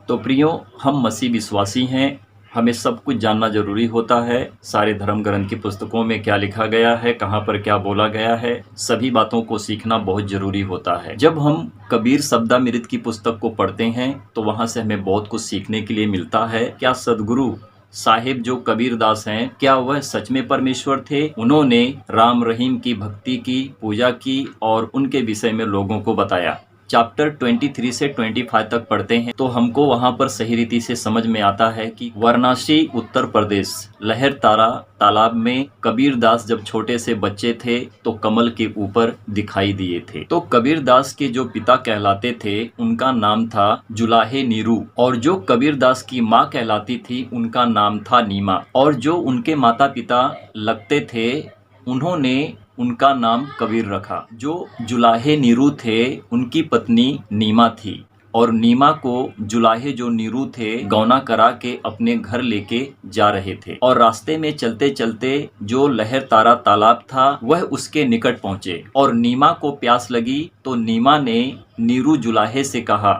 तो प्रियो, हम मसीह विश्वासी हैं। हमें सब कुछ जानना जरूरी होता है। सारे धर्म ग्रंथ की पुस्तकों में क्या लिखा गया है, कहाँ पर क्या बोला गया है, सभी बातों को सीखना बहुत जरूरी होता है। जब हम कबीर शब्दामृत की पुस्तक को पढ़ते हैं तो वहाँ से हमें बहुत कुछ सीखने के लिए मिलता है। क्या सदगुरु साहिब जो कबीरदास हैं, क्या वह सच में परमेश्वर थे? उन्होंने राम रहीम की भक्ति की, पूजा की और उनके विषय में लोगों को बताया। चैप्टर 23 से 25 तक पढ़ते हैं तो हमको वहाँ पर सही रीति से समझ में आता है कि वाराणसी उत्तर प्रदेश लहर तारा तालाब में कबीरदास जब छोटे से बच्चे थे तो कमल के ऊपर दिखाई दिए थे। तो कबीरदास के जो पिता कहलाते थे उनका नाम था जुलाहे नीरू, और जो कबीरदास की माँ कहलाती थी उनका नाम था नीमा, और जो उनके माता पिता लगते थे उन्होंने उनका नाम कबीर रखा। जो जुलाहे नीरू थे उनकी पत्नी नीमा थी, और नीमा को जुलाहे जो नीरू थे गौना करा के अपने घर लेके जा रहे थे, और रास्ते में चलते चलते जो लहर तारा तालाब था वह उसके निकट पहुंचे, और नीमा को प्यास लगी तो नीमा ने नीरू जुलाहे से कहा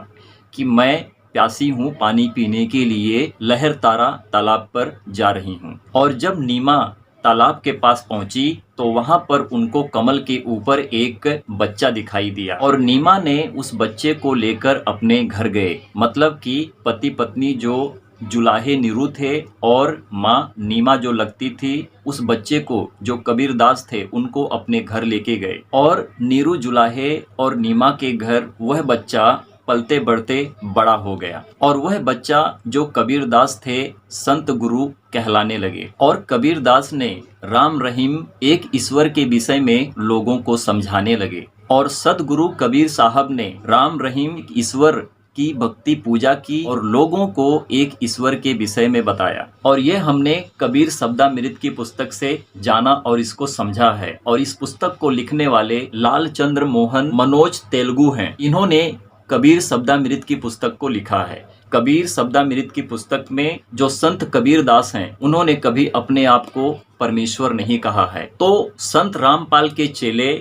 कि मैं प्यासी हूँ, पानी पीने के लिए लहर तारा तालाब पर जा रही हूँ। और जब नीमा तालाब के पास पहुंची तो वहां पर उनको कमल के ऊपर एक बच्चा दिखाई दिया, और नीमा ने उस बच्चे को लेकर अपने घर गए। मतलब कि पति पत्नी जो जुलाहे नीरू थे और माँ नीमा जो लगती थी, उस बच्चे को जो कबीरदास थे उनको अपने घर लेके गए, और नीरू जुलाहे और नीमा के घर वह बच्चा पलते बढ़ते बड़ा हो गया, और वह बच्चा जो कबीरदास थे संत गुरु कहलाने लगे। और कबीरदास ने राम रहीम एक ईश्वर के विषय में लोगों को समझाने लगे, और सदगुरु कबीर साहब ने राम रहीम ईश्वर की भक्ति पूजा की और लोगों को एक ईश्वर के विषय में बताया। और ये हमने कबीर शब्दामृत की पुस्तक से जाना और इसको समझा है। और इस पुस्तक को लिखने वाले लाल चंद्र मोहन मनोज तेलुगु हैं। इन्होंने कबीर शब्दामृत की पुस्तक को लिखा है। कबीर शब्दामृत की पुस्तक में जो संत कबीरदास हैं उन्होंने कभी अपने आप को परमेश्वर नहीं कहा है। तो संत रामपाल के चेले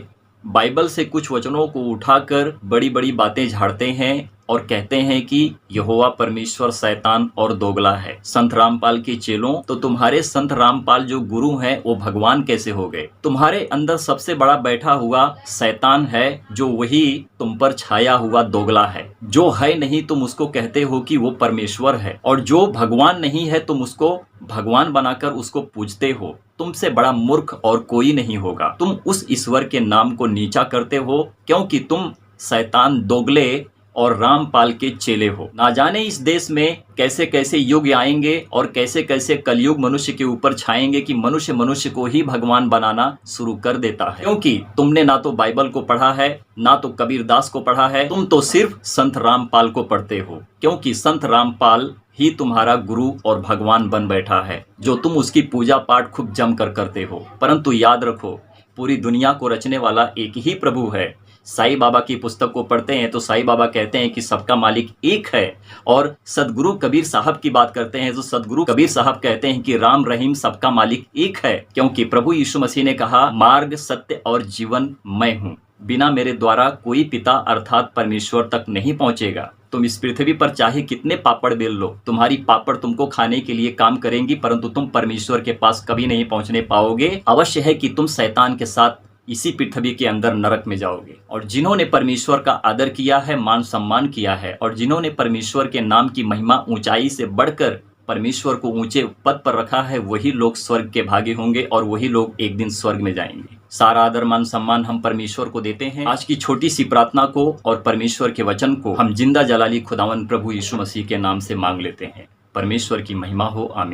बाइबल से कुछ वचनों को उठाकर बड़ी बड़ी बातें झाड़ते हैं और कहते हैं कि यहोवा परमेश्वर शैतान और दोगला है। संत रामपाल के चेलों, तो तुम्हारे संत रामपाल जो गुरु हैं वो भगवान कैसे हो गए? तुम्हारे अंदर सबसे बड़ा बैठा हुआ शैतान है, जो वही तुम पर छाया हुआ दोगला है। जो है नहीं तुम उसको कहते हो कि वो परमेश्वर है, और जो भगवान नहीं है तुम उसको भगवान बनाकर उसको पूजते हो। तुमसे बड़ा मूर्ख और कोई नहीं होगा। तुम उस ईश्वर के नाम को नीचा करते हो क्योंकि तुम शैतान, दोगले और रामपाल के चेले हो। ना जाने इस देश में कैसे कैसे युग आएंगे और कैसे कैसे कलयुग मनुष्य के ऊपर छाएंगे कि मनुष्य मनुष्य को ही भगवान बनाना शुरू कर देता है। क्योंकि तुमने ना तो बाइबल को पढ़ा है, ना तो कबीरदास को पढ़ा है, तुम तो सिर्फ संत रामपाल को पढ़ते हो। क्योंकि संत रामपाल ही तुम्हारा गुरु और भगवान बन बैठा है, जो तुम उसकी पूजा पाठ खूब जम कर करते हो। परंतु याद रखो, पूरी दुनिया को रचने वाला एक ही प्रभु है। साईं बाबा की पुस्तक को पढ़ते हैं तो साईं बाबा कहते हैं कि सबका मालिक एक है, और सदगुरु कबीर साहब की बात करते हैं तो सदगुरु कबीर साहब कहते हैं कि राम रहीम सबका मालिक एक है। क्योंकि प्रभु यीशु मसीह ने कहा, मार्ग, सत्य और जीवन मैं हूँ, बिना मेरे द्वारा कोई पिता अर्थात परमेश्वर तक नहीं पहुंचेगा। तुम इस पृथ्वी पर चाहे कितने पापड़ बेल लो, तुम्हारी पापड़ तुमको खाने के लिए काम करेंगी, परंतु तुम परमेश्वर के पास कभी नहीं पहुंचने पाओगे। अवश्य है कि तुम शैतान के साथ इसी पृथ्वी के अंदर नरक में जाओगे। और जिन्होंने परमेश्वर का आदर किया है, मान सम्मान किया है, और जिन्होंने परमेश्वर के नाम की महिमा ऊंचाई से बढ़कर परमेश्वर को ऊंचे पद पर रखा है, वही लोग स्वर्ग के भागी होंगे और वही लोग एक दिन स्वर्ग में जाएंगे। सारा आदर मान सम्मान हम परमेश्वर को देते हैं। आज की छोटी सी प्रार्थना को और परमेश्वर के वचन को हम जिंदा जलाली खुदावन प्रभु यीशु मसीह के नाम से मांग लेते हैं। परमेश्वर की महिमा हो, आमीन।